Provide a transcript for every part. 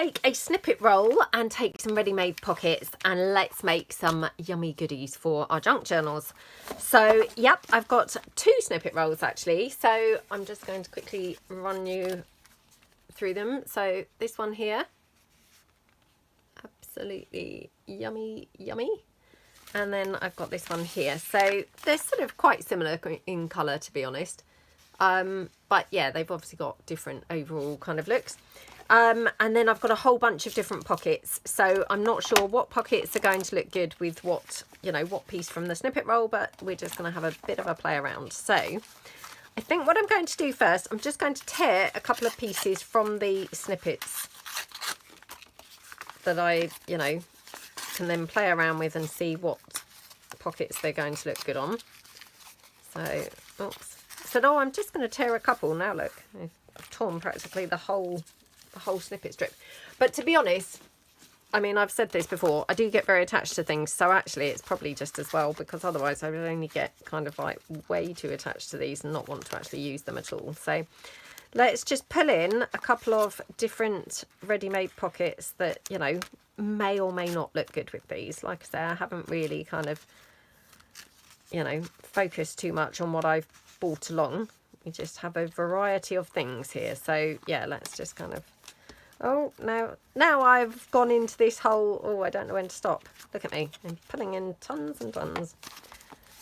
take a snippet roll and take some ready-made pockets, and let's make some yummy goodies for our junk journals. So yep, I've got 2 snippet rolls actually, so I'm just going to quickly run you through them. So this one here, absolutely yummy, and then I've got this one here. So they're sort of quite similar in colour, to be honest, but yeah, they've obviously got different overall kind of looks. And then I've got a whole bunch of different pockets, so I'm not sure what pockets are going to look good with what, you know, what piece from the snippet roll, but we're just going to have a bit of a play around. So I think what I'm going to do first, I'm just going to tear a couple of pieces from the snippets that I, you know, can then play around with and see what pockets they're going to look good on. So, oops. So no, I'm just going to tear a couple. Now look, I've torn practically the whole snippet strip. But to be honest, I mean, I've said this before, I do get very attached to things, so actually it's probably just as well, because otherwise I would only get kind of like way too attached to these and not want to actually use them at all. So let's just pull in a couple of different ready-made pockets that, you know, may or may not look good with these. Like I say, I haven't really kind of, you know, focused too much on what I've brought along. We just have a variety of things here. So yeah, let's just kind of, oh, now I've gone into this whole, oh, I don't know when to stop. Look at me, I'm pulling in tons and tons.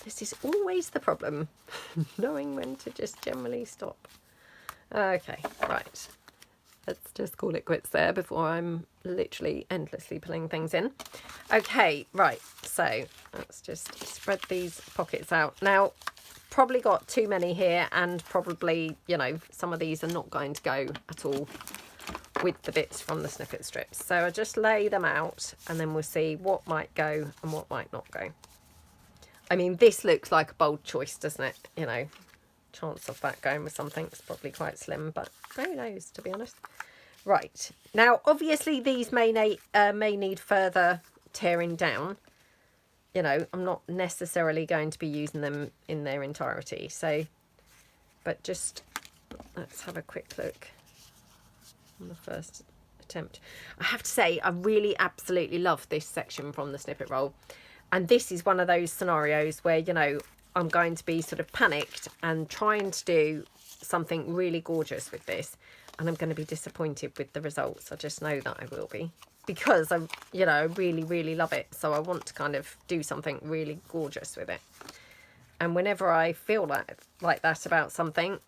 This is always the problem, knowing when to just generally stop. Okay, right. Let's just call it quits there before I'm literally endlessly pulling things in. Okay, right, so let's just spread these pockets out. Now, probably got too many here, and probably, you know, some of these are not going to go at all with the bits from the snippet strips. So I'll just lay them out and then we'll see what might go and what might not go. I mean, this looks like a bold choice, doesn't it? You know, chance of that going with something is probably quite slim, but who knows, to be honest. Right, now obviously these may need further tearing down. You know, I'm not necessarily going to be using them in their entirety, so, but just let's have a quick look on the first attempt. I have to say, I really absolutely love this section from the snippet roll, and this is one of those scenarios where, you know, I'm going to be sort of panicked and trying to do something really gorgeous with this, and I'm going to be disappointed with the results. I just know that I will be, because I, you know, really love it. So I want to kind of do something really gorgeous with it. And whenever I feel like that about something,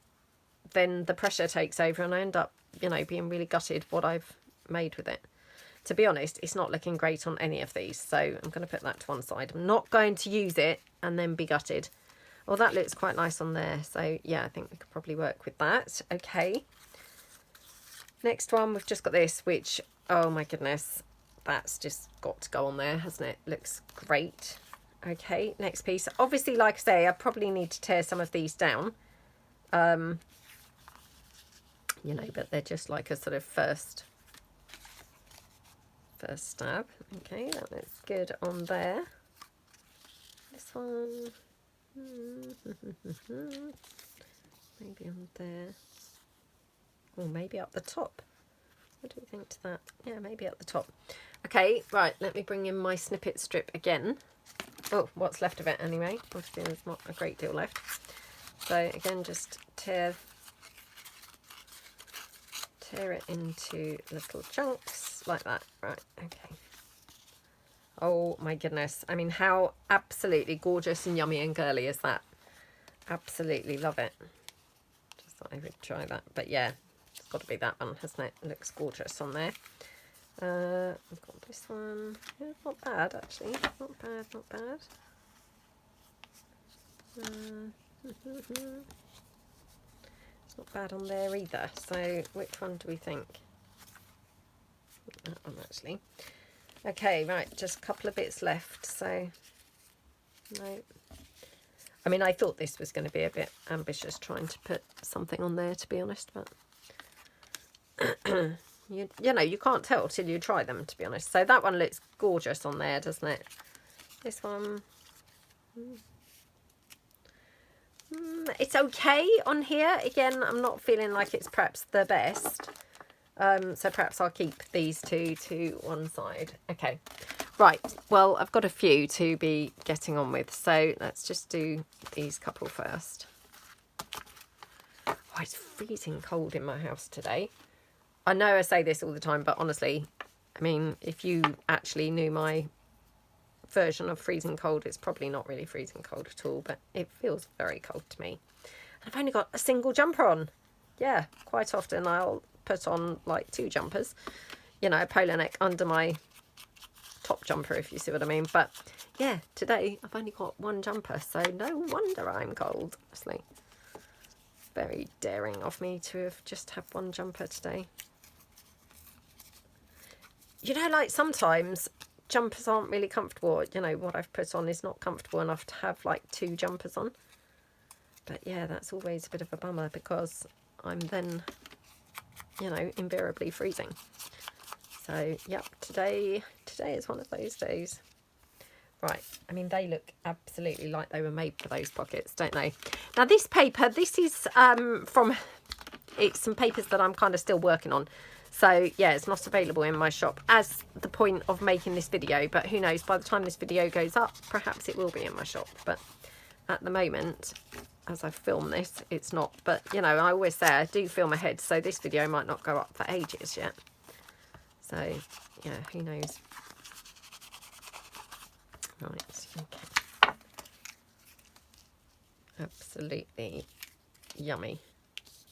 then the pressure takes over and I end up, you know, being really gutted what I've made with it. To be honest, it's not looking great on any of these, so I'm going to put that to one side. I'm not going to use it and then be gutted. Well, that looks quite nice on there, so yeah, I think we could probably work with that. Okay. Next one, we've just got this, which, oh my goodness, that's just got to go on there, hasn't it? Looks great. Okay, next piece. Obviously, like I say, I probably need to tear some of these down. You know, but they're just like a sort of first stab. Okay, that looks good on there. This one, maybe on there. Or maybe up the top. What do you think to that? Yeah, maybe at the top. Okay, right, let me bring in my snippet strip again. Oh, what's left of it anyway. Obviously there's not a great deal left. So again, just tear it into little chunks like that. Right, okay. Oh my goodness. I mean, how absolutely gorgeous and yummy and girly is that? Absolutely love it. Just thought I would try that. But yeah, it's got to be that one, hasn't it? It looks gorgeous on there. I've got this one. Yeah, not bad actually. Not bad, not bad. It's not bad on there either. So which one do we think? That one actually. Okay, right, just a couple of bits left. So no. I mean, I thought this was going to be a bit ambitious trying to put something on there, to be honest, but you know, you can't tell till you try them, to be honest. So that one looks gorgeous on there, doesn't it? This one, it's okay on here. Again, I'm not feeling like it's perhaps the best. So perhaps I'll keep these two to one side. Okay, right, well, I've got a few to be getting on with, so let's just do these couple first. Oh, it's freezing cold in my house today. I know I say this all the time, but honestly, I mean, if you actually knew my version of freezing cold, it's probably not really freezing cold at all, but it feels very cold to me. And I've only got a single jumper on. Yeah, quite often I'll put on like 2 jumpers, you know, a polo neck under my top jumper, if you see what I mean. But yeah, today I've only got 1 jumper, so no wonder I'm cold, honestly. Very daring of me to have just had 1 jumper today. You know, like sometimes jumpers aren't really comfortable. You know, what I've put on is not comfortable enough to have like 2 jumpers on. But yeah, that's always a bit of a bummer because I'm then, you know, invariably freezing. So yep, today is one of those days. Right, I mean, they look absolutely like they were made for those pockets, don't they? Now this paper, this is it's some papers that I'm kind of still working on. So yeah, it's not available in my shop as the point of making this video, but who knows, by the time this video goes up, perhaps it will be in my shop. But at the moment, as I film this, it's not. But you know, I always say I do film ahead, so this video might not go up for ages yet. So yeah, who knows. Right, okay. Absolutely yummy.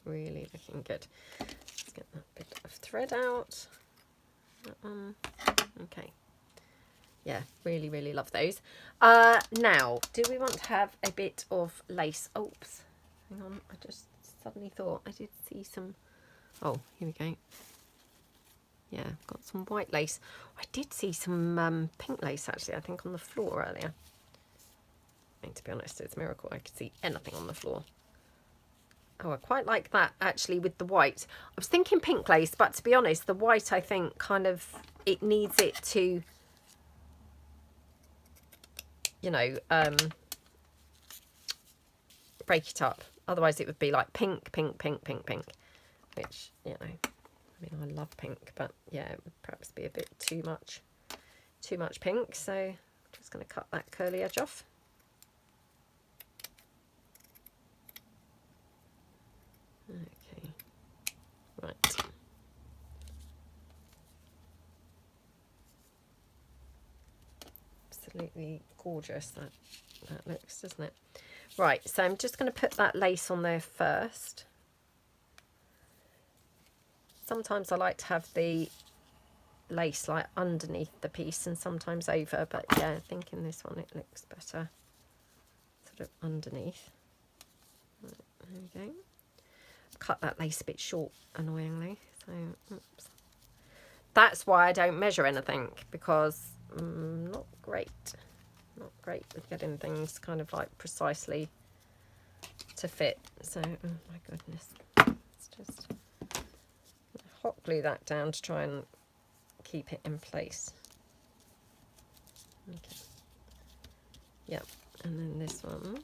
Really looking good. Let's get that bit of thread out. Okay. Yeah, really, really love those. Now, do we want to have a bit of lace? Oops, hang on. I just suddenly thought I did see some. Oh, here we go. Yeah, I've got some white lace. I did see some pink lace, actually, I think, on the floor earlier. And to be honest, it's a miracle I could see anything on the floor. Oh, I quite like that, actually, with the white. I was thinking pink lace, but to be honest, the white, I think, kind of, it needs it to, you know, break it up. Otherwise, it would be like pink, pink, pink, pink, pink, which, you know, I mean, I love pink, but yeah, it would perhaps be a bit too much pink. So I'm just going to cut that curly edge off. Okay, right. Absolutely gorgeous that looks, doesn't it? Right, so I'm just going to put that lace on there first. Sometimes I like to have the lace like underneath the piece and sometimes over, but yeah, I think in this one it looks better sort of underneath. Right, there we go. Cut that lace a bit short, annoyingly, so oops. That's why I don't measure anything, because not great with getting things kind of like precisely to fit. So oh my goodness, let's just hot glue that down to try and keep it in place. Okay, yeah, and then this one.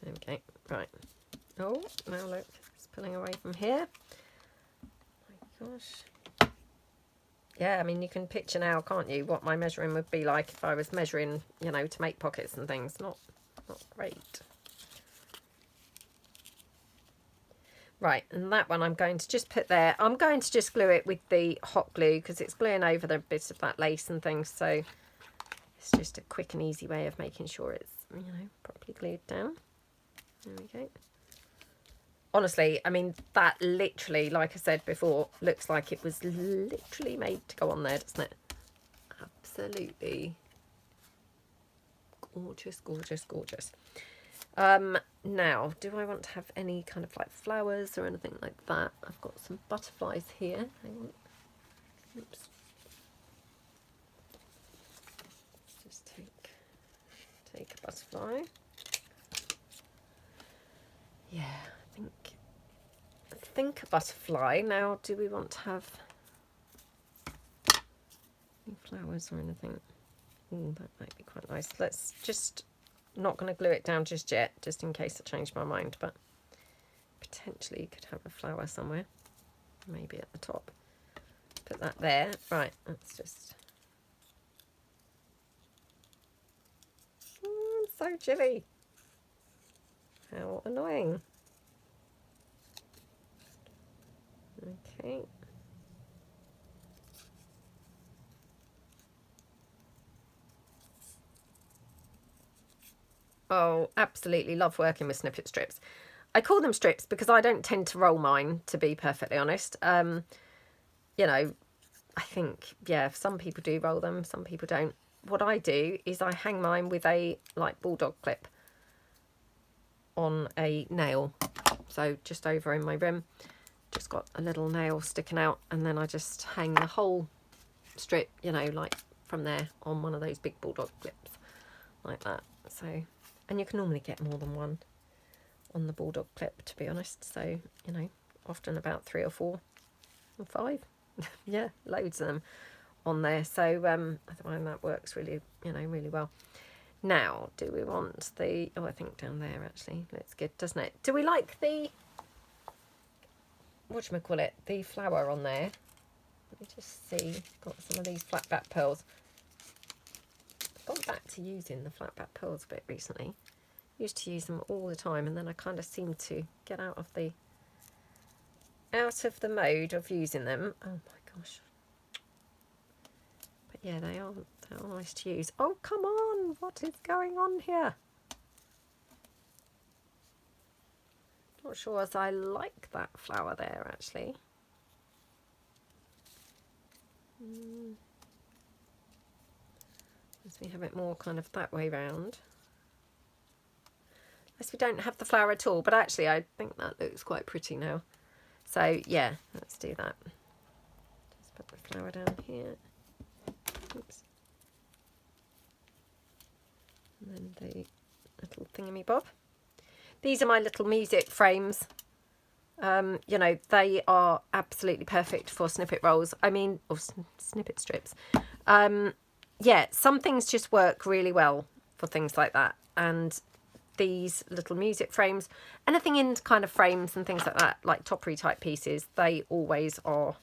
Okay, right. Oh, now look, it's pulling away from here. Oh my gosh. Yeah, I mean, you can picture now, can't you, what my measuring would be like if I was measuring, you know, to make pockets and things. Not great. Right, and that one I'm going to just put there. I'm going to just glue it with the hot glue because it's gluing over the bits of that lace and things. So it's just a quick and easy way of making sure it's, you know, properly glued down. There we go. Honestly, I mean, that literally, like I said before, looks like it was literally made to go on there, doesn't it? Absolutely gorgeous, gorgeous, gorgeous. Now, do I want to have any kind of like flowers or anything like that? I've got some butterflies here. Hang on. Oops. Just take a butterfly. Yeah, I think a butterfly. Now, do we want to have any flowers or anything? Oh, that might be quite nice. Let's just not going to glue it down just yet, just in case I change my mind, but potentially could have a flower somewhere, maybe at the top. Put that there. Right, let's just... Oh, I'm so chilly. How annoying. Okay. Oh, absolutely love working with snippet strips. I call them strips because I don't tend to roll mine, to be perfectly honest. You know, I think, yeah, some people do roll them, some people don't. What I do is I hang mine with a, like, bulldog clip on a nail. So just over in my rim, just got a little nail sticking out, and then I just hang the whole strip, you know, like from there on one of those big bulldog clips, like that. So, and you can normally get more than one on the bulldog clip, to be honest. So, you know, often about 3 or 4 or 5. Yeah, loads of them on there. So I find that works really, you know, really well. Now, do we want the... Oh, I think down there actually looks good, doesn't it? Do we like the... whatchamacallit? The flower on there. Let me just see. Got some of these flat back pearls. I've gone back to using the flat back pearls a bit recently. Used to use them all the time, and then I kind of seemed to get out of the mode of using them. Oh my gosh. But yeah, they are nice to use. Oh, come on, what is going on here? Not sure as I like that flower there actually. As we have it more kind of that way round. Unless we don't have the flower at all, but actually I think that looks quite pretty now. So yeah, let's do that. Just put the flower down here. Oops. And then the little thingy bob. These are my little music frames. You know, they are absolutely perfect for snippet rolls. I mean, or snippet strips. Yeah, some things just work really well for things like that. And these little music frames, anything in kind of frames and things like that, like toppery type pieces, they always are,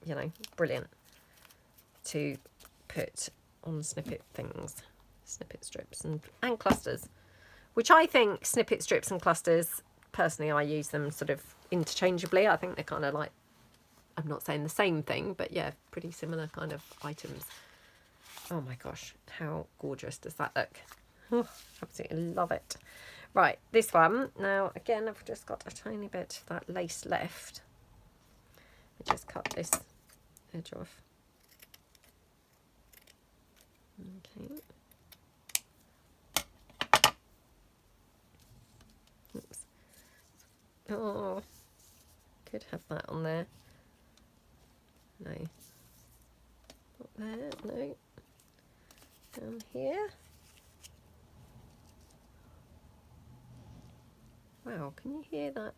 you know, brilliant to put on snippet things, snippet strips and clusters, which I think snippet strips and clusters, personally, I use them sort of interchangeably. I think they're kind of like, I'm not saying the same thing, but yeah, pretty similar kind of items. Oh my gosh, how gorgeous does that look? Oh, absolutely love it. Right, this one. Now, again, I've just got a tiny bit of that lace left. I just cut this edge off. Okay. Oops. Oh, could have that on there. No. Not there, no. Down here. Wow, can you hear that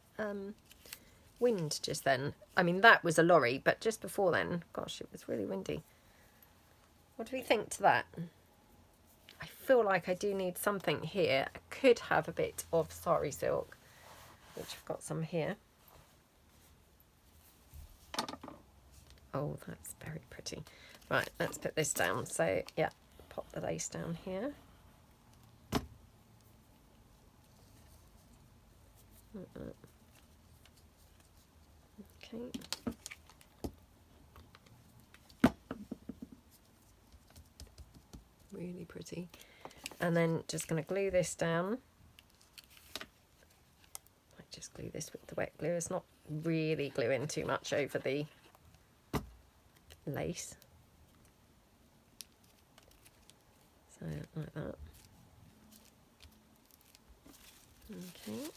wind just then? I mean, that was a lorry, but just before then, gosh, it was really windy. What do we think to that? I feel like I do need something here. I could have a bit of sari silk, which I've got some here. Oh, that's very pretty. Right, let's put this down. So, yeah, pop the lace down here. Okay. Really pretty. And then just going to glue this down. Might just glue this with the wet glue. It's not really gluing too much over the lace. So like that. Okay.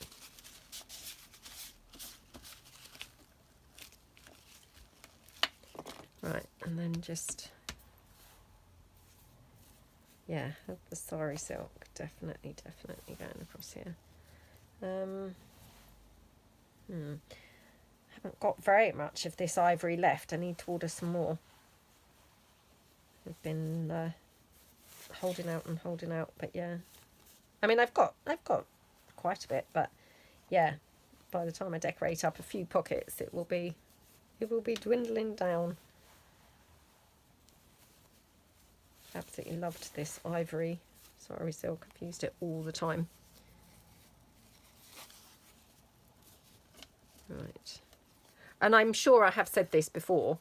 Right, and then just, yeah, have the sari silk definitely going across here. Haven't got very much of this ivory left. I need to order some more. I've been holding out and holding out, but yeah, I mean, I've got quite a bit, but yeah, by the time I decorate up a few pockets, it will be dwindling down. Absolutely loved this ivory sari silk. I've used it all the time. Right, and I'm sure I have said this before.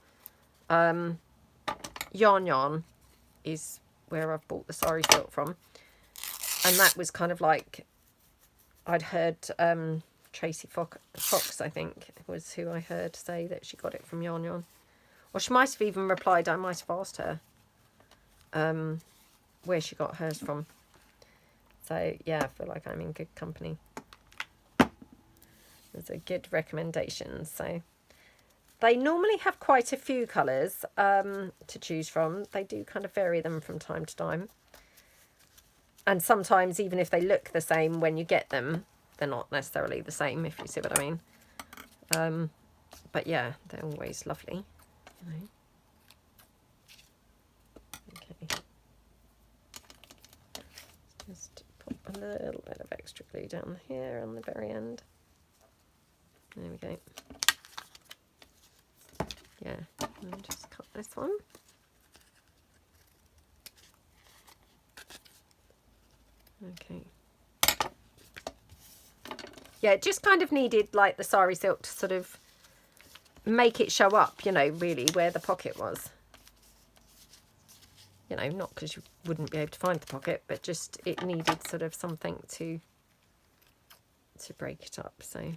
Yarn Yarn is where I've bought the sari silk from, and that was kind of like, I'd heard Tracy Fox, I think, was who I heard say that she got it from Yarn Yarn. Or she might have even replied, I might have asked her where she got hers from. So yeah, I feel like I'm in good company. There's a good recommendation. So they normally have quite a few colours to choose from. They do kind of vary them from time to time. And sometimes, even if they look the same when you get them, they're not necessarily the same, if you see what I mean. But yeah, they're always lovely. You know. Okay. Just put a little bit of extra glue down here on the very end. There we go. Yeah, and just cut this one. Okay. Yeah, it just kind of needed like the sari silk to sort of make it show up, you know, really where the pocket was. You know, not because you wouldn't be able to find the pocket, but just it needed sort of something to break it up. So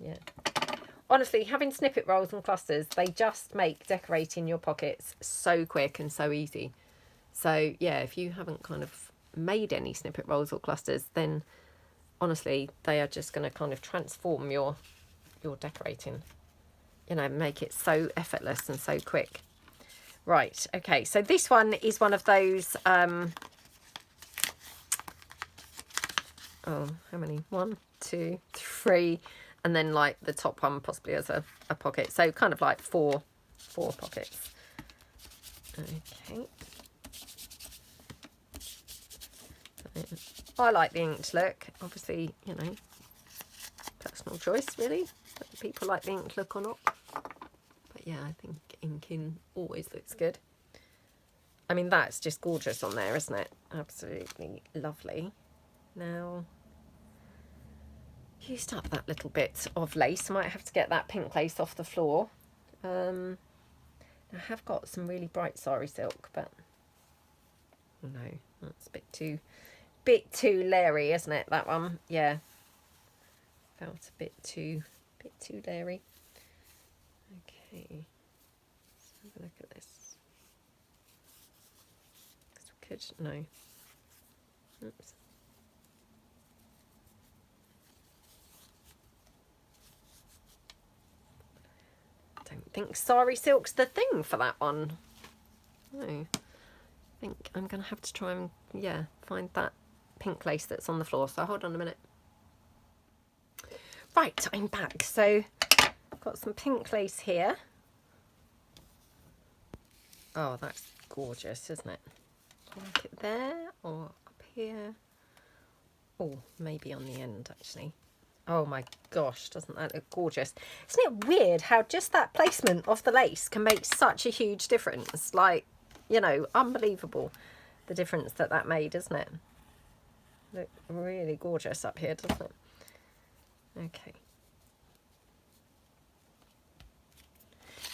yeah, honestly, having snippet rolls and clusters, they just make decorating your pockets so quick and so easy. So yeah, if you haven't kind of made any snippet rolls or clusters, then honestly, they are just going to kind of transform your decorating, you know, make it so effortless and so quick. Right, okay, so this one is one of those, oh, how many? 1, 2, 3, and then like the top one possibly as a pocket. So kind of like four pockets. Okay. I like the inked look. Obviously, you know, personal choice really, whether people like the inked look or not. But yeah, I think inking always looks good. I mean, that's just gorgeous on there, isn't it? Absolutely lovely. Now, used up that little bit of lace. I might have to get that pink lace off the floor. I have got some really bright sari silk, but no, that's a bit too leery, isn't it, that one? Yeah, felt a bit too leery. Okay, let's have a look at this. Because we could, no, oops. I don't think sari silk's the thing for that one. No, I think I'm going to have to try and, yeah, find that pink lace that's on the floor. So hold on a minute. Right, I'm back. So I've got some pink lace here. Oh, that's gorgeous, isn't it? I like it there or up here. Oh, maybe on the end actually. Oh my gosh, doesn't that look gorgeous? Isn't it weird how just that placement of the lace can make such a huge difference? Like, you know, unbelievable the difference that made, isn't it? Look really gorgeous up here, doesn't it? Okay.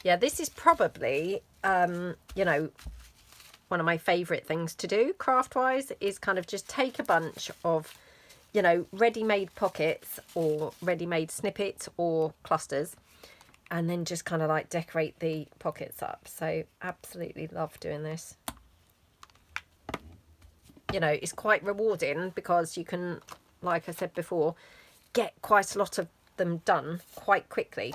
Yeah, this is probably, you know, one of my favourite things to do craft-wise is kind of just take a bunch of, you know, ready-made pockets or ready-made snippets or clusters and then just kind of like decorate the pockets up. So absolutely love doing this. You know, it's quite rewarding because you can, like I said before, get quite a lot of them done quite quickly.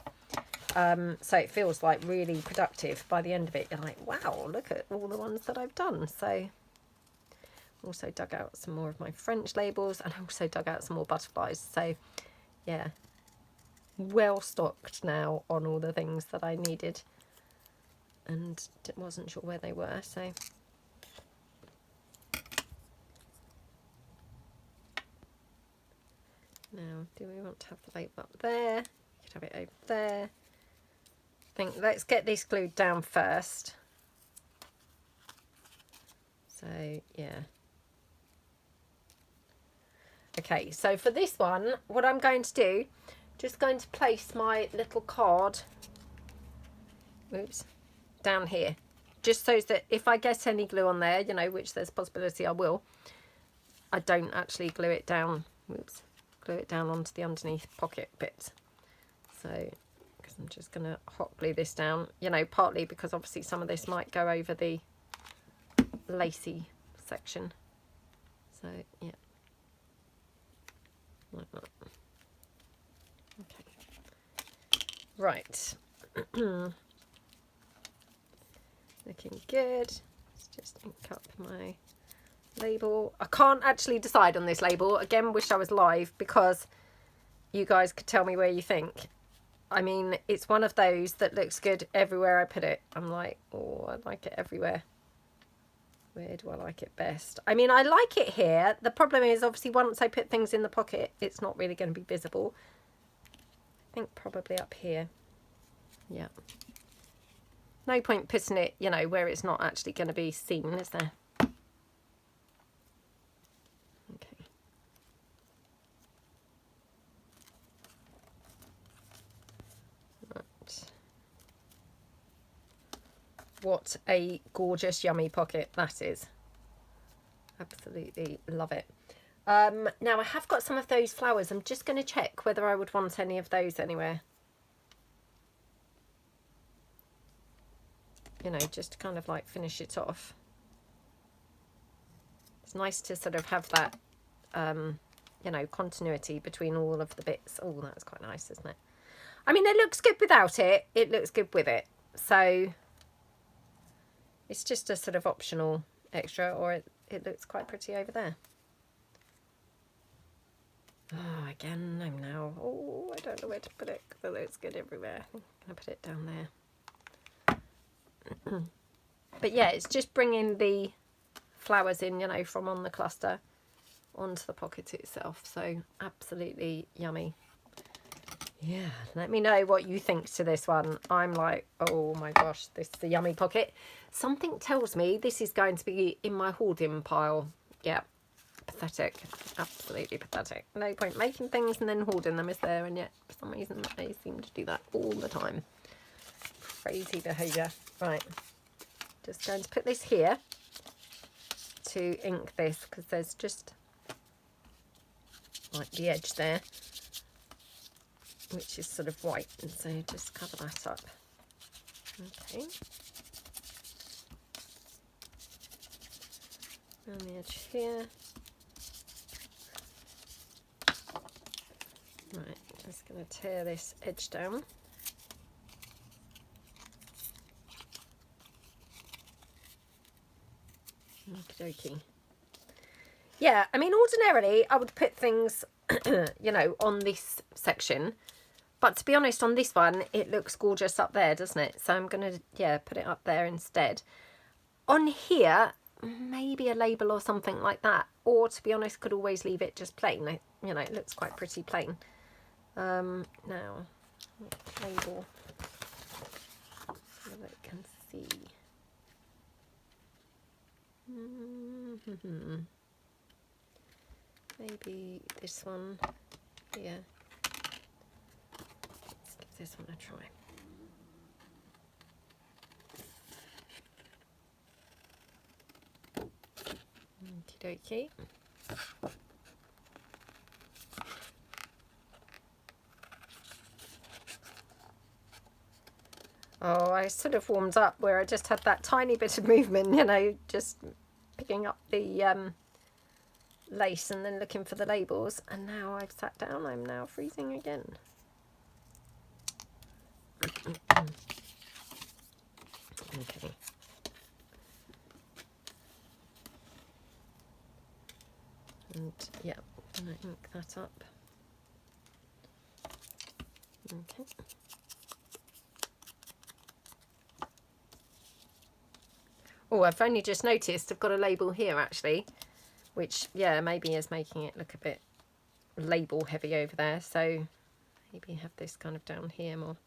So it feels like really productive by the end of it. You're like, wow, look at all the ones that I've done. So also dug out some more of my French labels and also dug out some more butterflies. So yeah, well stocked now on all the things that I needed and wasn't sure where they were. So Now, do we want to have the label up there? You could have it over there. I think let's get this glued down first. So, yeah. Okay, so for this one, what I'm going to do, just going to place my little card, oops, down here. Just so that if I get any glue on there, you know, which there's a possibility I will, I don't actually glue it down, oops, glue it down onto the underneath pocket bit. So, because I'm just going to hot glue this down, you know, partly because obviously some of this might go over the lacy section. So, yeah. Like that. Okay. Right. Looking good. Let's just ink up my label. I can't actually decide on this label. Again, wish I was live because you guys could tell me where you think. I mean, it's one of those that looks good everywhere I put it. I'm like, oh, I like it everywhere. Where do I like it best? I mean, I like it here. The problem is, obviously, once I put things in the pocket, it's not really going to be visible. I think probably up here. Yeah. No point putting it, you know, where it's not actually going to be seen, is there? Okay. Right. What a gorgeous, yummy pocket that is. Absolutely love it. Now I have got some of those flowers. I'm just going to check whether I would want any of those anywhere. You know, just to kind of like finish it off. It's nice to sort of have that, you know, continuity between all of the bits. Oh, that's quite nice, isn't it? I mean, it looks good without it. It looks good with it. So it's just a sort of optional extra, or it looks quite pretty over there. Oh, again, I'm now, oh, I don't know where to put it because it looks good everywhere. I'm going to put it down there. But yeah, it's just bringing the flowers in, you know, from on the cluster onto the pocket itself. So absolutely yummy. Yeah, let me know what you think to this one. I'm like, oh my gosh, this is a yummy pocket. Something tells me this is going to be in my hoarding pile. Yeah, pathetic. Absolutely pathetic. No point making things and then hoarding them, is there? And yet, for some reason, I seem to do that all the time. Crazy behaviour. Right, just going to put this here to ink this because there's just like the edge there, which is sort of white, and so just cover that up. Okay. Around the edge here. Right, just going to tear this edge down. Okie dokie. Yeah, I mean, ordinarily I would put things, you know, on this section. But to be honest, on this one, it looks gorgeous up there, doesn't it? So I'm going to, yeah, put it up there instead. On here, maybe a label or something like that. Or, to be honest, could always leave it just plain. You know, it looks quite pretty plain. Now, label so that I can see. Maybe this one here. Let's give this one a try. Okie dokie. Oh, I sort of warmed up where I just had that tiny bit of movement, you know, just picking up the lace and then looking for the labels, and now I've sat down, I'm now freezing again. Okay. And yeah, I'm gonna ink that up. Okay. Oh, I've only just noticed I've got a label here actually, which, yeah, maybe is making it look a bit label heavy over there, so maybe have this kind of down here more.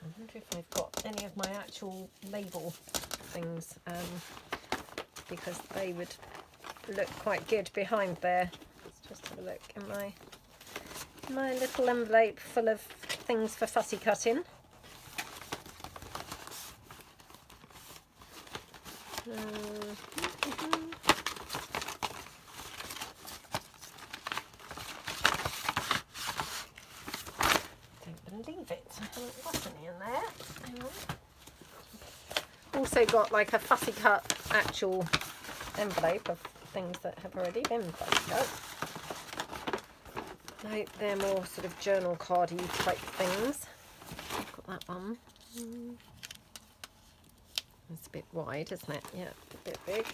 I wonder if I've got any of my actual label things, because they would look quite good behind there. Let's just have a look in my little envelope full of things for fussy cutting. Don't believe it, I haven't got any in there. Hang on. Also got like a fussy cut actual envelope of things that have already been fussy cut. No, they're more sort of journal cardy type things. I've got that one. It's a bit wide, isn't it? Yeah, a bit big.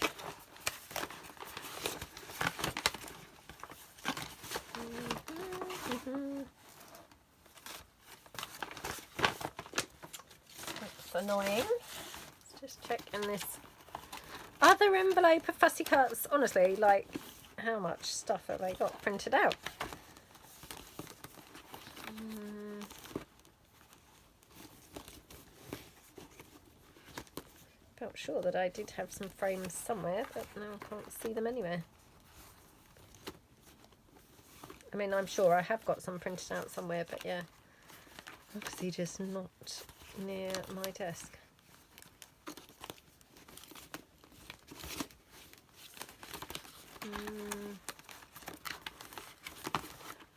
That's annoying. Let's just check in this other envelope of fussy cuts. Honestly, like, how much stuff have I got printed out? Felt sure that I did have some frames somewhere, but now I can't see them anywhere. I mean, I'm sure I have got some printed out somewhere, but yeah, obviously just not near my desk.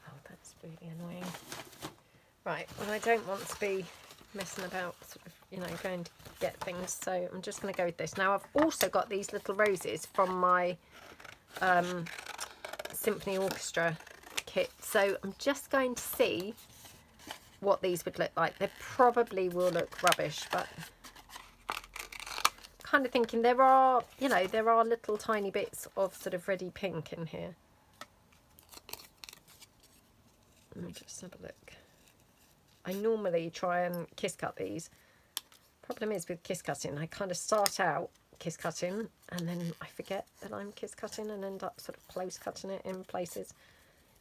Oh, that's really annoying. Right, well, I don't want to be messing about, sort of, you know, going to get things, so I'm just going to go with this. Now, I've also got these little roses from my symphony orchestra kit, so I'm just going to see what these would look like. They probably will look rubbish, but kind of thinking there are, you know, there are little tiny bits of sort of reddy pink in here. Let me just have a look. I normally try and kiss cut these. Problem is with kiss cutting, I kind of start out kiss cutting and then I forget that I'm kiss cutting and end up sort of close cutting it in places,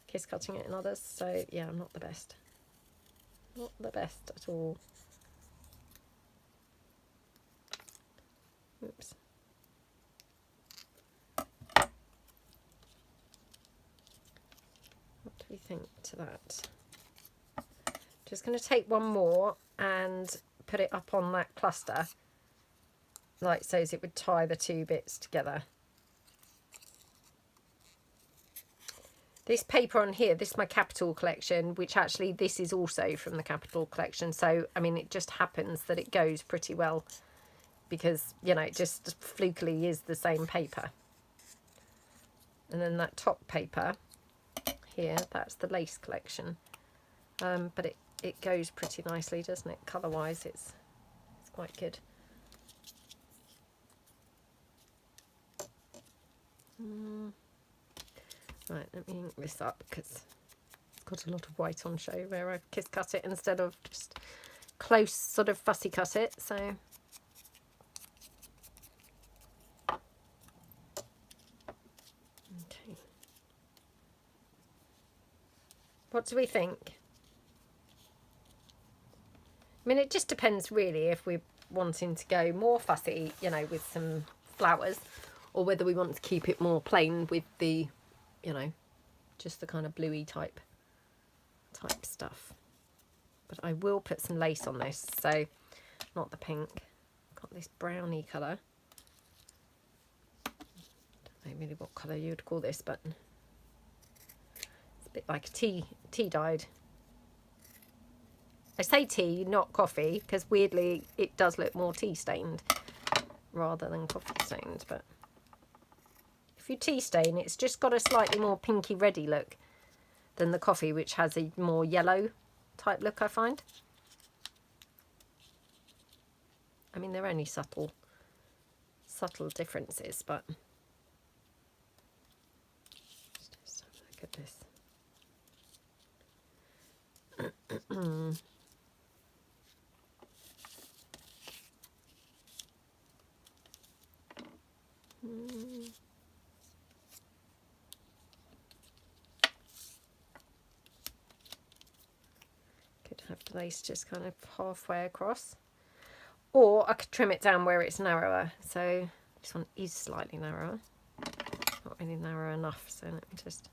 kiss cutting it in others. So yeah, I'm not the best. Not the best at all. Oops. What do we think to that? Just going to take one more and put it up on that cluster, like so as it would tie the two bits together. This paper on here, this is my Capital collection, which actually this is also from the Capital collection. So, I mean, it just happens that it goes pretty well because, you know, it just flukily is the same paper. And then that top paper here, that's the Lace collection. But it goes pretty nicely, doesn't it? Colour-wise, it's quite good. Right, let me ink this up because it's got a lot of white on show where I've kiss cut it instead of just close sort of fussy cut it. So okay, what do we think? I mean, it just depends really if we're wanting to go more fussy, you know, with some flowers, or whether we want to keep it more plain with the, you know, just the kind of bluey type stuff. But I will put some lace on this, so not the pink. I've got this browny colour. Don't know really what colour you would call this, but it's a bit like a tea dyed. I say tea, not coffee, because weirdly it does look more tea stained rather than coffee stained. But if you tea stain, it's just got a slightly more pinky reddy look than the coffee, which has a more yellow type look, I find. I mean, they're only subtle differences, but just have a look at this. have the lace just kind of halfway across. Or I could trim it down where it's narrower. So this one is slightly narrower. Not really narrow enough, so let me just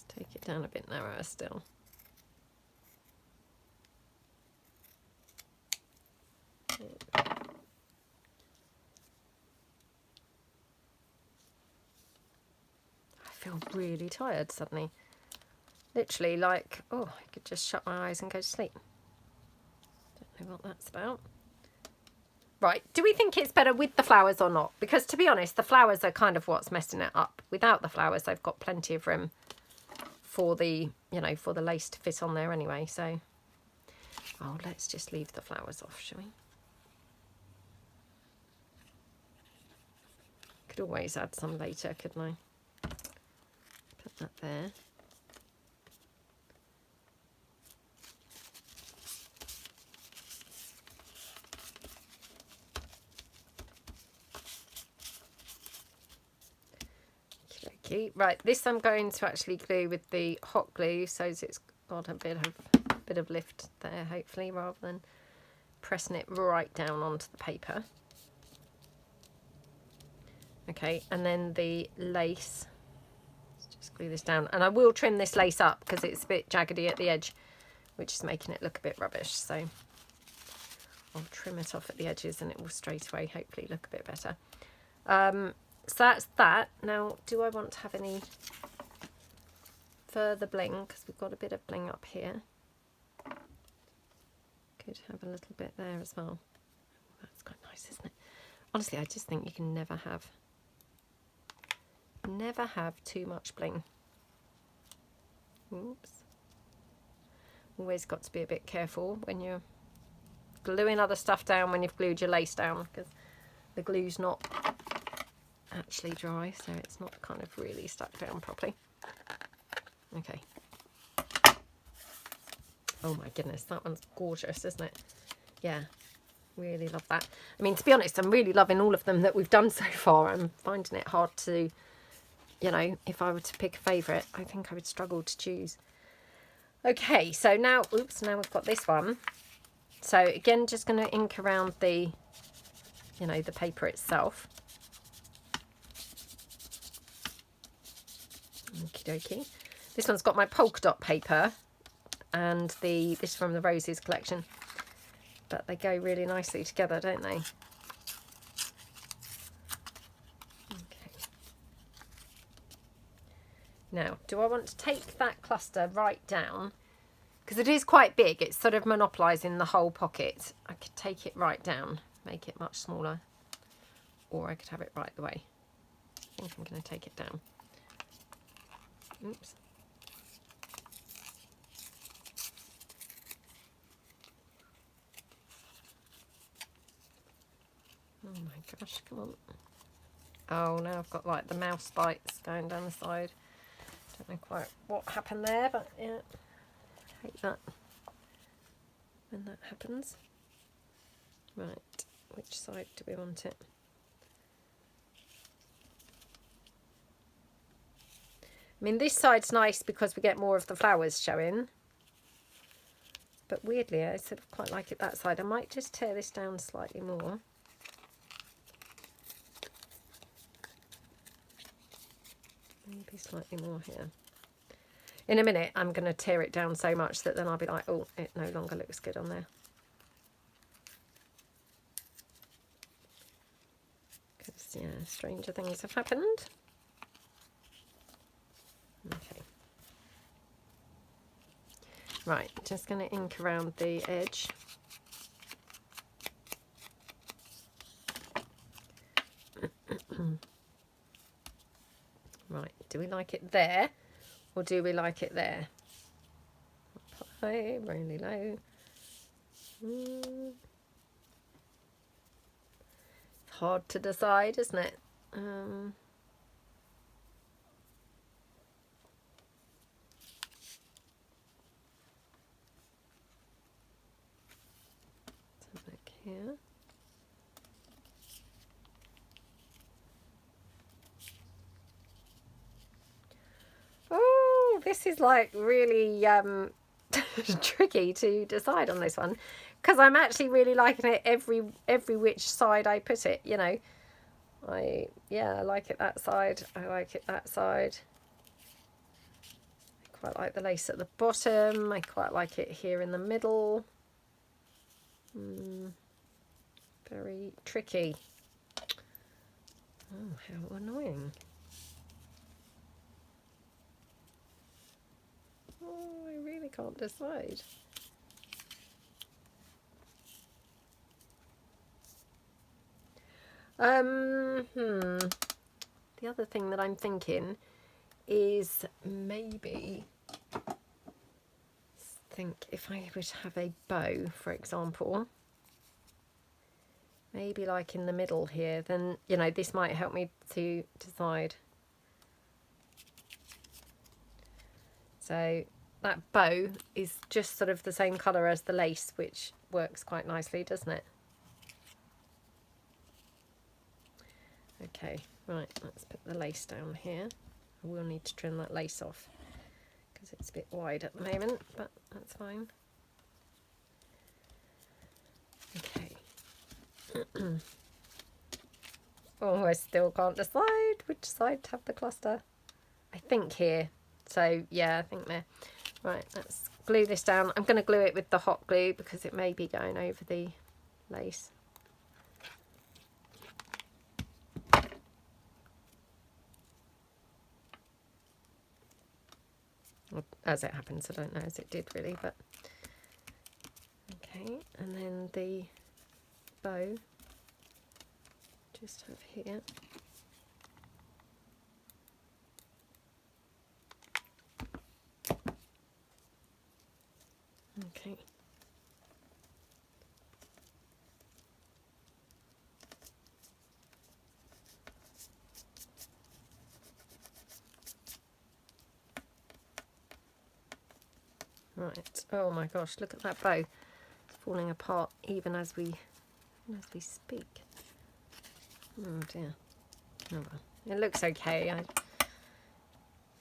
take it down a bit narrower still. I feel really tired suddenly. Literally like, oh, I could just shut my eyes and go to sleep. Don't know what that's about. Right, do we think it's better with the flowers or not? Because to be honest, the flowers are kind of what's messing it up. Without the flowers, they've got plenty of room for the, you know, for the lace to fit on there anyway. So, oh, let's just leave the flowers off, shall we? Could always add some later, couldn't I? Put that there. Right, this I'm going to actually glue with the hot glue, so it's got a bit of lift there, hopefully, rather than pressing it right down onto the paper. Okay, and then the lace. Let's just glue this down, and I will trim this lace up because it's a bit jaggedy at the edge, which is making it look a bit rubbish. So I'll trim it off at the edges, and it will straight away hopefully look a bit better. So that's that. Now, do I want to have any further bling? Because we've got a bit of bling up here. Could have a little bit there as well. That's quite nice, isn't it? Honestly, I just think you can never have too much bling. Oops. Always got to be a bit careful when you're gluing other stuff down when you've glued your lace down, because the glue's not actually dry, so it's not kind of really stuck down properly. Okay. Oh my goodness, that one's gorgeous, isn't it? Yeah, really love that. I mean, to be honest, I'm really loving all of them that we've done so far. I'm finding it hard to, you know, if I were to pick a favourite, I think I would struggle to choose. Okay, so now, oops, now we've got this one. So again, just going to ink around the, you know, the paper itself. Okie dokie. This one's got my polka dot paper and this from the Roses collection, but they go really nicely together, don't they? Okay. Now, do I want to take that cluster right down? Because it is quite big, it's sort of monopolising the whole pocket. I could take it right down, make it much smaller, or I could have it right the way. I think I'm going to take it down. Oops. Oh my gosh, come on. Oh, now I've got like the mouse bites going down the side. Don't know quite what happened there, but yeah, I hate that when that happens. Right, which side do we want it? I mean, this side's nice because we get more of the flowers showing. But weirdly, I sort of quite like it that side. I might just tear this down slightly more. Maybe slightly more here. In a minute, I'm going to tear it down so much that then I'll be like, oh, it no longer looks good on there. Because, yeah, stranger things have happened. Okay. Right, just going to ink around the edge. Right, do we like it there or do we like it there? High, really low. It's hard to decide, isn't it? Look here. Oh, this is like really tricky to decide on this one, because I'm actually really liking it every which side I put it, you know. I like it that side, I like it that side. I quite like the lace at the bottom, I quite like it here in the middle. Very tricky. Oh, how annoying. Oh, I really can't decide. The other thing that I'm thinking is maybe think if I would have a bow, for example, maybe like in the middle here, then, you know, this might help me to decide. So that bow is just sort of the same colour as the lace, which works quite nicely, doesn't it? Okay, right, let's put the lace down here. I will need to trim that lace off because it's a bit wide at the moment, but that's fine. Okay. Oh, I still can't decide which side to have the cluster. I think here. So yeah, I think there. Right, let's glue this down. I'm going to glue it with the hot glue because it may be going over the lace. Well, as it happens, I don't know as it did really, but okay. And then the bow just have here. Okay. Right. Oh my gosh, look at that bow. It's falling apart even as we speak. Oh dear. Oh well. It looks okay. I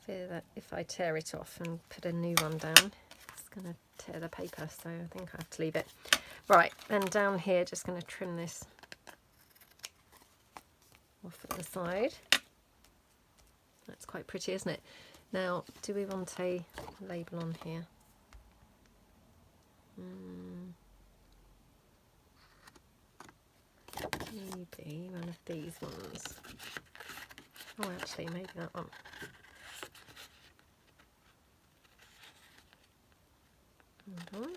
fear that if I tear it off and put a new one down, it's going to tear the paper, so I think I have to leave it. Right, then down here, just going to trim this off at the side. That's quite pretty, isn't it? Now, do we want a label on here? Maybe one of these ones. Oh, actually, maybe that one. Hold on.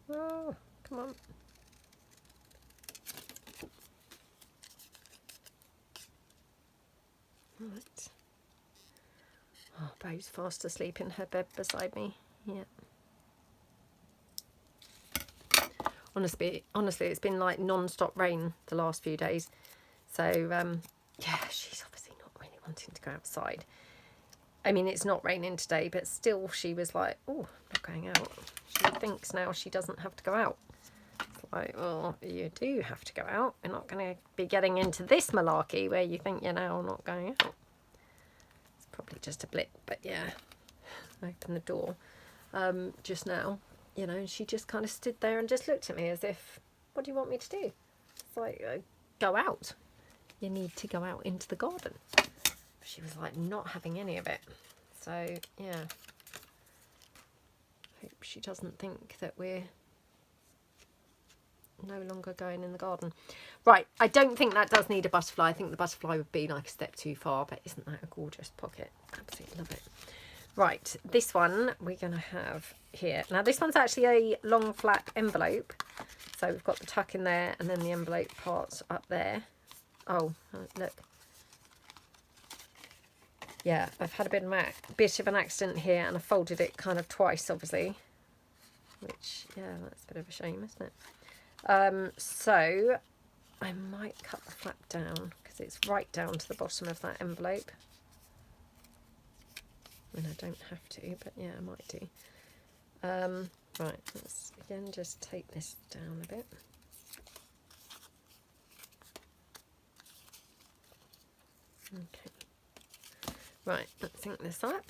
Oh, come on. Right. Oh, Bo's fast asleep in her bed beside me. Yeah. Honestly, it's been like non-stop rain the last few days. So, yeah, she's obviously not really wanting to go outside. I mean, it's not raining today, but still she was like, oh, not going out. She thinks now she doesn't have to go out. It's like, well, you do have to go out. We're not going to be getting into this malarkey where you think you're now not going out. It's probably just a blip, but yeah. I opened the door just now, you know, and she just kind of stood there and just looked at me as if, what do you want me to do? It's like, go out. You need to go out into the garden. She was like not having any of it. So yeah, hope she doesn't think that we're no longer going in the garden. Right, I don't think that does need a butterfly. I think the butterfly would be like a step too far, but isn't that a gorgeous pocket? Absolutely love it. Right, this one we're going to have here. Now this one's actually a long flat envelope. So we've got the tuck in there and then the envelope part up there. Oh, look. Yeah, I've had a bit of an accident here and I folded it kind of twice, obviously. Which, yeah, that's a bit of a shame, isn't it? So I might cut the flap down because it's right down to the bottom of that envelope. I mean, I don't have to, but yeah, I might do. Right, let's again just take this down a bit. Okay. Right, let's ink this up.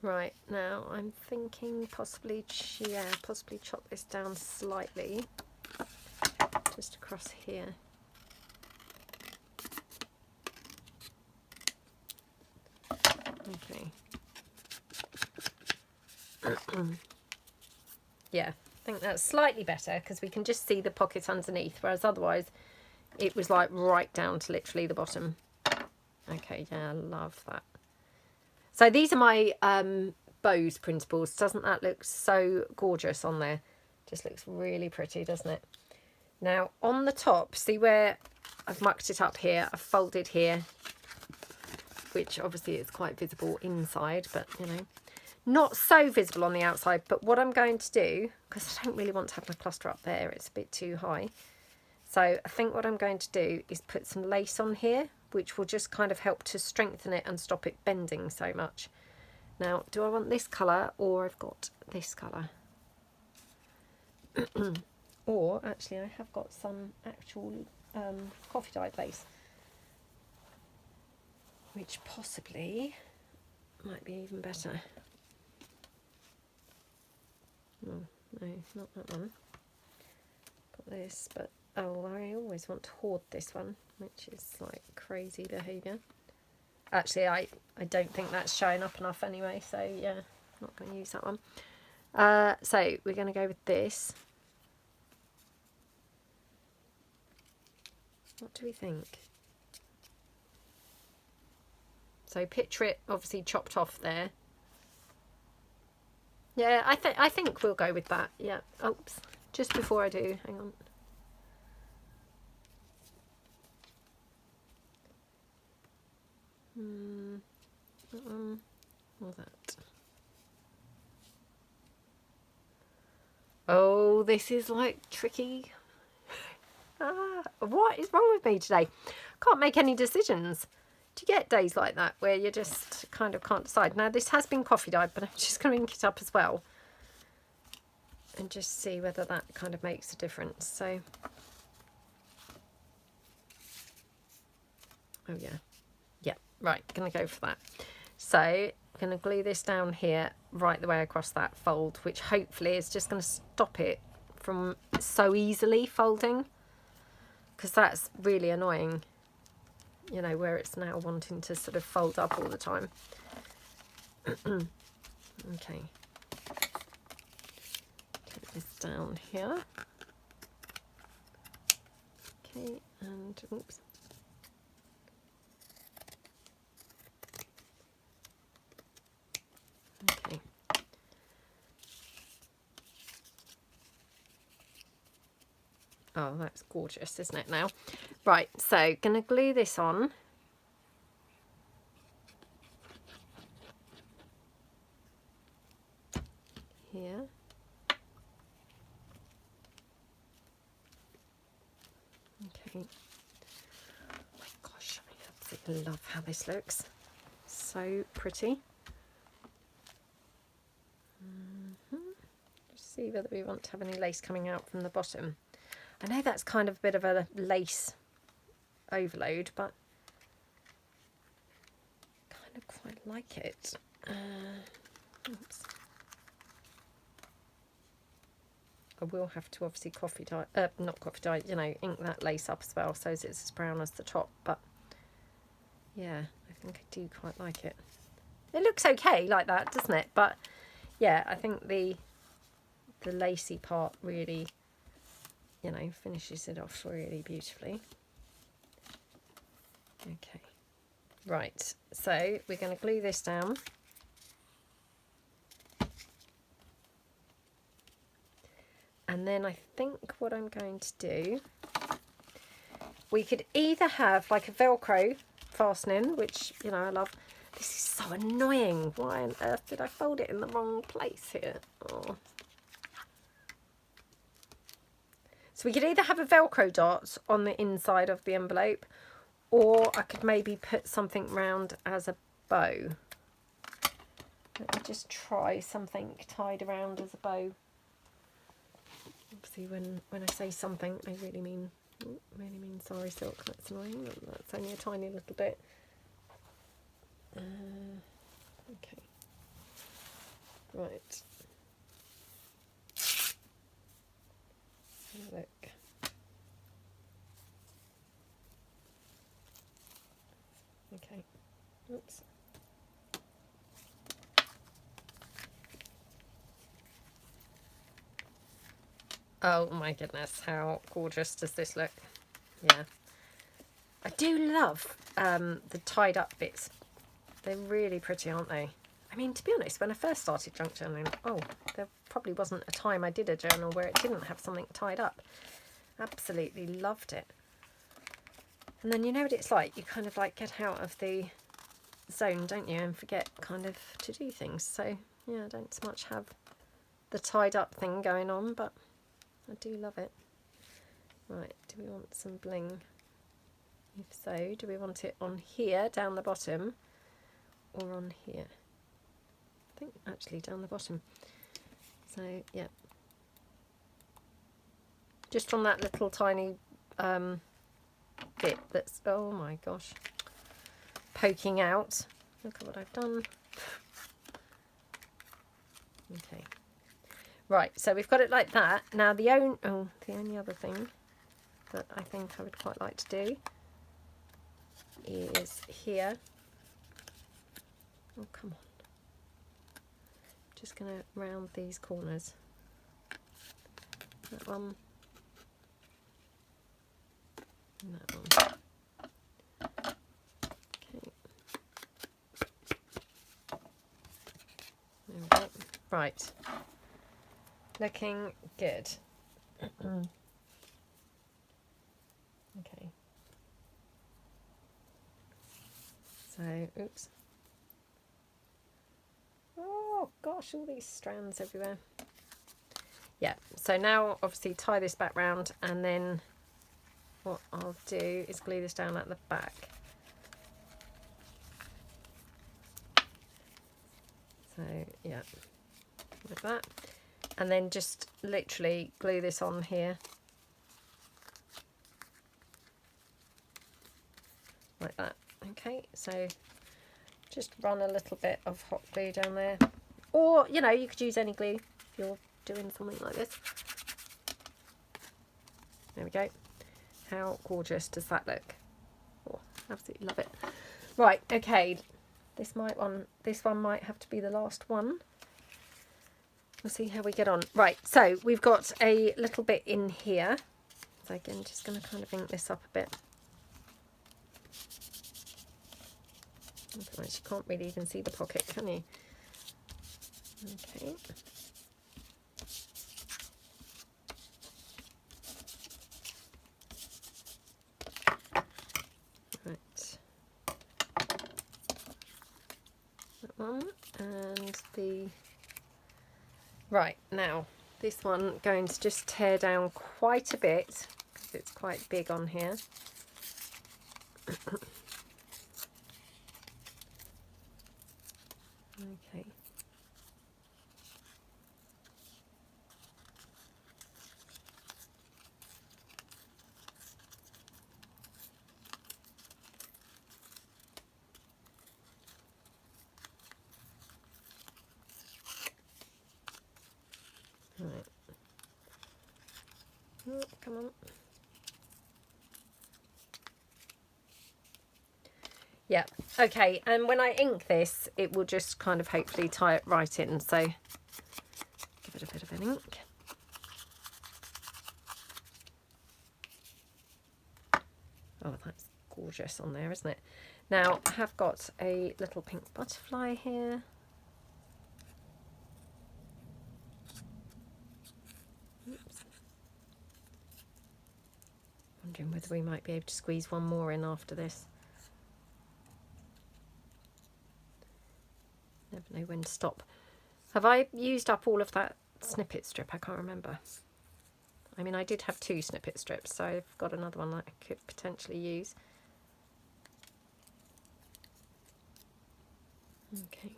Right, now I'm thinking possibly chop this down slightly, just across here. Okay. Yeah, I think that's slightly better because we can just see the pocket underneath, whereas otherwise it was like right down to literally the bottom. Okay, yeah, I love that. So these are my bows principles. Doesn't that look so gorgeous on there? Just looks really pretty, doesn't it? Now on the top, see where I've mucked it up here, I've folded here, which obviously is quite visible inside, but you know, not so visible on the outside. But what I'm going to do, because I don't really want to have my cluster up there, it's a bit too high. So I think what I'm going to do is put some lace on here, which will just kind of help to strengthen it and stop it bending so much. Now, do I want this colour or I've got this colour? Or actually I have got some actual coffee dyed lace, which possibly might be even better. Oh, no, not that one. Got this, but oh, I always want to hoard this one, which is like crazy behaviour. Actually, I don't think that's showing up enough anyway, so yeah, not going to use that one. So we're going to go with this. What do we think? So picture it obviously chopped off there. Yeah, I think we'll go with that. Yeah. Oops. Just before I do, hang on. That one or that. Oh, this is like tricky. What is wrong with me today? Can't make any decisions. Do you get days like that where you just kind of can't decide? Now this has been coffee dyed, but I'm just going to ink it up as well and just see whether that kind of makes a difference. So, oh yeah, right, gonna go for that. So I'm gonna glue this down here right the way across that fold, which hopefully is just gonna stop it from so easily folding, because that's really annoying, you know, where it's now wanting to sort of fold up all the time. Okay, take this down here. Okay, and oops. Okay. Oh, that's gorgeous, isn't it now? Right, so gonna glue this on. Here. Okay. Oh my gosh, I absolutely love how this looks. So pretty. Just see whether we want to have any lace coming out from the bottom. I know that's kind of a bit of a lace overload, but I kind of quite like it. Oops. I will have to obviously not coffee dye, you know, ink that lace up as well so it's as brown as the top, but yeah, I think I do quite like it. It looks okay like that, doesn't it? But yeah, I think the lacy part really, you know, finishes it off really beautifully. Okay, right, so we're going to glue this down. And then I think what I'm going to do, we could either have like a Velcro fastening, which, you know, I love. This is so annoying. Why on earth did I fold it in the wrong place here? Oh. So we could either have a Velcro dot on the inside of the envelope, or I could maybe put something round as a bow. Let me just try something tied around as a bow. Obviously when I say something, I really mean sari silk. That's annoying. That's only a tiny little bit. Okay. Right. Look. Okay. Oops. Oh my goodness, how gorgeous does this look? Yeah. I do love the tied up bits. They're really pretty, aren't they? I mean, to be honest, when I first started junk journaling, there probably wasn't a time I did a journal where it didn't have something tied up. Absolutely loved it. And then you know what it's like, you kind of like get out of the zone, don't you, and forget kind of to do things. So yeah, I don't so much have the tied up thing going on, but I do love it. Right, do we want some bling? If so, do we want it on here, down the bottom, or on here? I think actually down the bottom. So yeah, just on that little tiny bit that's, oh my gosh, poking out. Look at what I've done. Okay. Right, so we've got it like that. Now the only other thing that I think I would quite like to do is here. Oh, come on. Just going to round these corners. That one. And that one. Okay. There we go. Right. Looking good. Okay. So, oops. Oh gosh, all these strands everywhere. Yeah, so now obviously tie this back round, and then what I'll do is glue this down at the back. So yeah, like that. And then just literally glue this on here. Like that. Okay, so just run a little bit of hot glue down there. Or, you know, you could use any glue if you're doing something like this. There we go. How gorgeous does that look? Oh, absolutely love it. Right, okay. This one might have to be the last one. We'll see how we get on. Right, so we've got a little bit in here. So again, just going to kind of ink this up a bit. Otherwise you can't really even see the pocket, can you? Okay. Right. That one and the... Right, now this one going to just tear down quite a bit because it's quite big on here. Okay. Right. Oh, come on. Yeah, okay, and when I ink this, it will just kind of hopefully tie it right in, so give it a bit of an ink. Oh, that's gorgeous on there, isn't it? Now, I have got a little pink butterfly here. Oops. Wondering whether we might be able to squeeze one more in after this. Never know when to stop. Have I used up all of that snippet strip? I can't remember. I mean, I did have 2 snippet strips, so I've got another one that I could potentially use. Okay.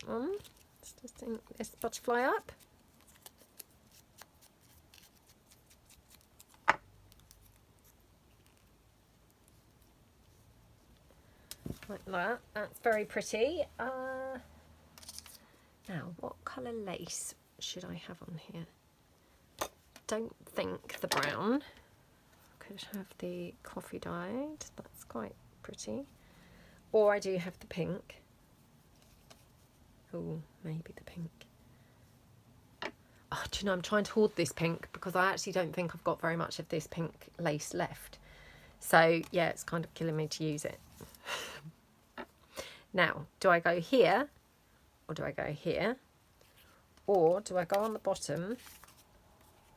Let's just ink this butterfly up. Like that. That's very pretty. Now, what colour lace should I have on here? Don't think the brown. Could have the coffee dyed. That's quite pretty. Or I do have the pink. Oh, maybe the pink. Oh, do you know, I'm trying to hoard this pink because I actually don't think I've got very much of this pink lace left. So, yeah, it's kind of killing me to use it. Now, do I go here or do I go here? Or do I go on the bottom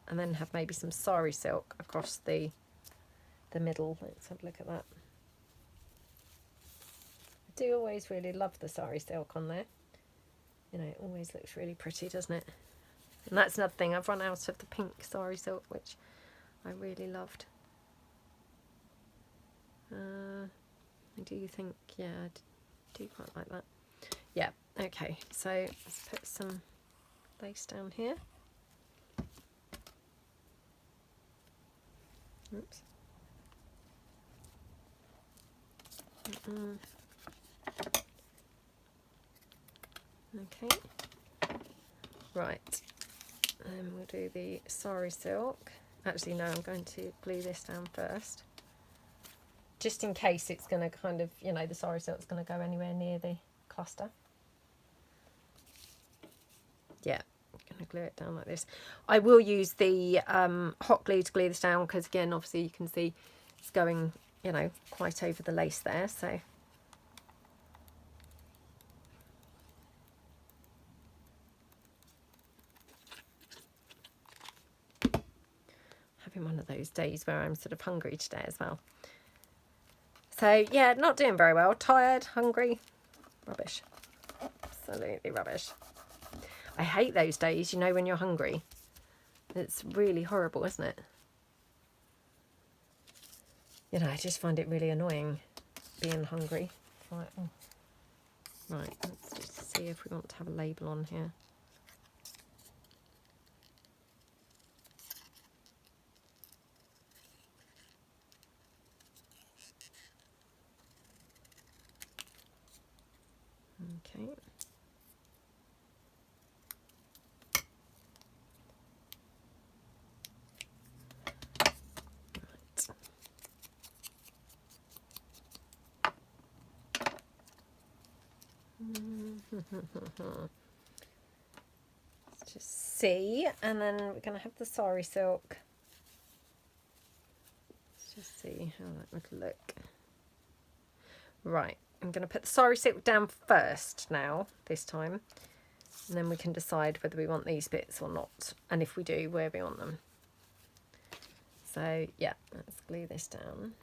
and then have maybe some sari silk across the middle? Let's have a look at that. I do always really love the sari silk on there. You know, it always looks really pretty, doesn't it? And that's another thing. I've run out of the pink sari silk, which I really loved. I do think, yeah, I do quite like that. Yeah, okay. So let's put some lace down here. Oops. Okay. Right. And we'll do the sari silk. Actually, no, I'm going to glue this down first. Just in case it's going to kind of, you know, the sari silk's going to go anywhere near the cluster. Yeah, I'm going to glue it down like this. I will use the hot glue to glue this down because, again, obviously you can see it's going, you know, quite over the lace there. So having one of those days where I'm sort of hungry today as well. So, yeah, not doing very well. Tired, hungry, rubbish. Absolutely rubbish. I hate those days, you know, when you're hungry. It's really horrible, isn't it? You know, I just find it really annoying being hungry. Right, right, let's just see if we want to have a label on here. Okay. Let's just see, and then we're going to have the sari silk. Let's just see how that would look. Right, I'm going to put the sari silk down first now, this time, and then we can decide whether we want these bits or not, and if we do, where we want them. So yeah, let's glue this down.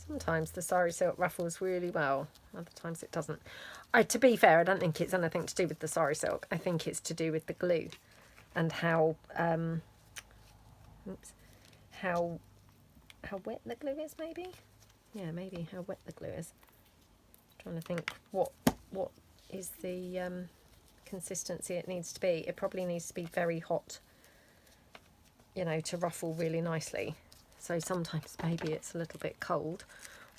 Sometimes the sari silk ruffles really well, other times it doesn't. To be fair, I don't think it's anything to do with the sari silk. I think it's to do with the glue and how how wet the glue is, maybe. Yeah, maybe how wet the glue is. I'm trying to think what is the consistency it needs to be. It probably needs to be very hot, you know, to ruffle really nicely. So sometimes maybe it's a little bit cold,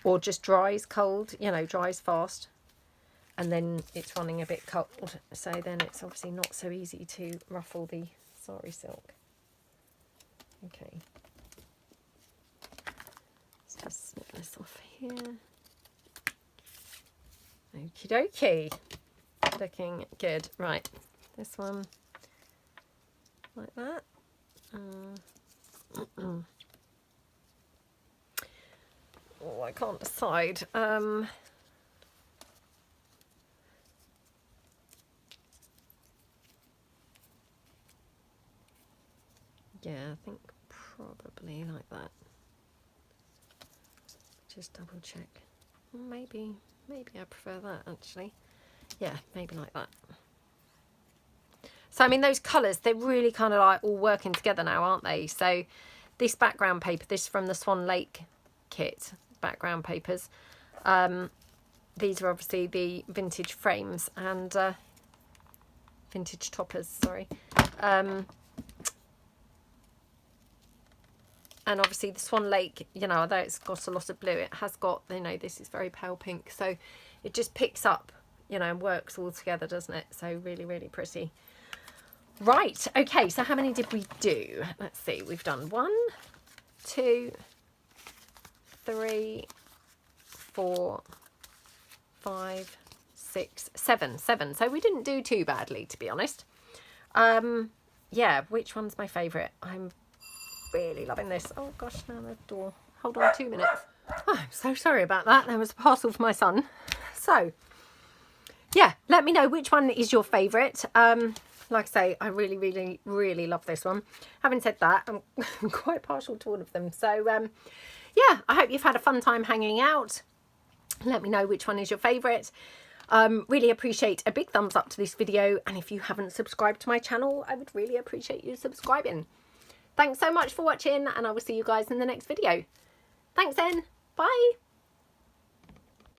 or just dries cold, you know, dries fast, and then it's running a bit cold. So then it's obviously not so easy to ruffle the sari silk. Okay. Let's just snip this off here. Okie dokie. Looking good. Right. This one like that. Oh, I can't decide. Yeah, I think probably like that. Just double check. Maybe I prefer that actually. Yeah, maybe like that. So, I mean, those colours, they're really kind of like all working together now, aren't they? So, this background paper, this is from the Swan Lake kit, background papers. These are obviously the vintage frames and vintage toppers, sorry. And obviously the Swan Lake, you know, although it's got a lot of blue, it has got, you know, this is very pale pink. So it just picks up, you know, and works all together, doesn't it? So really, really pretty. Right, okay, so how many did we do? Let's see, we've done 1, 2, 3, 4, 5, 6, 7. So we didn't do too badly, to be honest. Yeah, which one's my favourite? I'm really loving this. Oh gosh, now the door. Hold on 2 minutes. Oh, I'm so sorry about that. There was a parcel for my son. So, yeah, let me know which one is your favourite. Like I say, I really, really, really love this one. Having said that, I'm quite partial to all of them. So, yeah, I hope you've had a fun time hanging out. Let me know which one is your favourite. Really appreciate a big thumbs up to this video. And if you haven't subscribed to my channel, I would really appreciate you subscribing. Thanks so much for watching, and I will see you guys in the next video. Thanks then. Bye.